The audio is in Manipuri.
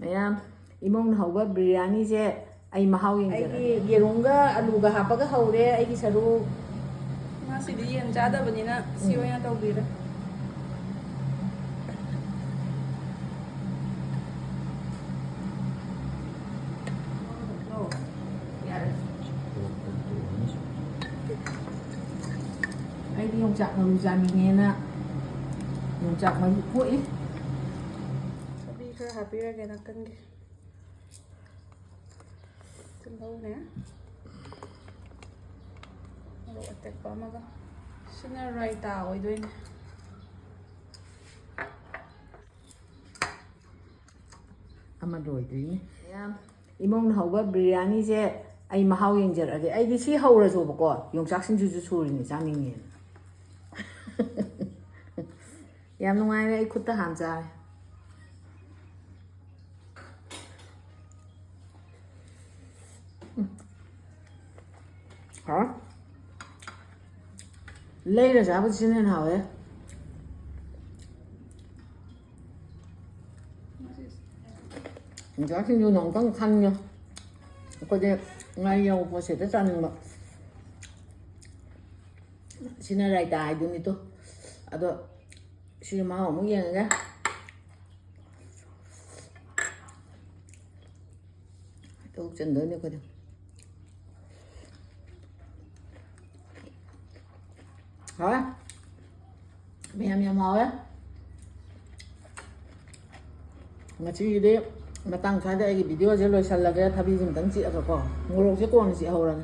ꯃꯌꯥꯝ ꯏꯃꯧꯅ ꯍꯧꯕ ꯕꯤꯔꯌꯥꯅꯤꯁꯦ ꯑꯩ ꯃꯍꯥꯎ ꯌꯦꯡꯖꯔꯒꯦ ꯑꯩꯒꯤ ꯌꯦꯔꯨꯝꯒ ꯑꯂꯨꯒ ꯍꯥꯞꯄꯒ ꯍꯧꯔꯦ ꯑꯩꯒꯤ ꯁꯔꯨꯛ ꯉꯁꯤꯗꯤ ꯌꯦꯟ ꯆꯥꯗꯕꯅꯤꯅ ꯁꯤ ꯑꯣꯏꯅ ꯇꯧꯕꯤꯔꯦ ꯑꯩꯗꯤ ꯌꯣꯡꯆꯥꯛ ꯃꯔꯨ ꯆꯥꯅꯤꯡꯉꯦꯅ ꯌꯣꯡꯆꯥꯛ ꯃꯔꯨ ꯈꯣꯛꯏ ꯊꯕꯤ ꯈꯔ ꯍꯥꯞꯄꯤꯔꯒꯦ ꯅꯥꯀꯟꯒꯤ ꯇꯤꯜꯍꯧꯅꯦ ꯃꯣꯔꯣꯛ ꯑꯇꯦꯛꯄ ꯑꯃꯒ ꯁꯤꯅ ꯔꯥꯏꯇꯥ ꯑꯣꯏꯗꯣꯏꯅꯦ ꯑꯃ ꯂꯣꯏꯗꯣꯏꯅꯤ ꯃꯌꯥꯝ ꯏꯃꯧꯅ ꯍꯧꯕ ꯕꯤꯔꯌꯥꯅꯤꯁꯦ ꯑꯩ ꯃꯍꯥꯎ ꯌꯦꯡꯖꯔꯛꯑꯒꯦ ꯑꯩꯗꯤ ꯁꯤ ꯍꯧꯔꯁꯨꯕꯀꯣ ꯌꯣꯡꯆꯥꯛ ꯁꯤꯡꯖꯨꯁꯨ ꯁꯨꯔꯤꯅꯦ ꯆꯥꯅꯤꯡꯉꯦꯅ ꯌꯥꯝ ꯅꯨꯡꯉꯥꯏꯔꯦ ꯑꯩ ꯈꯨꯠꯇ ꯍꯥꯟ ꯆꯥꯔꯦ ꯍꯥꯎ ꯂꯩꯔ ꯆꯥꯕꯁꯤꯅ ꯍꯦꯟꯅ ꯍꯥꯎꯋꯦ yongchak singju nóng tăng khăn nha có gì ngay dầu và sẽ rất ăn mà xin lại tài đúng đi tôi à tôi xin mà không muốn gì nữa tôi chân tới nữa coi được hả mềm màu á mà chỉ đi mà tăng cái đây video sẽ lôi sẵn là cái thà bị dừng tấn chị ở có ngồi sẽ còn chị hầu rồi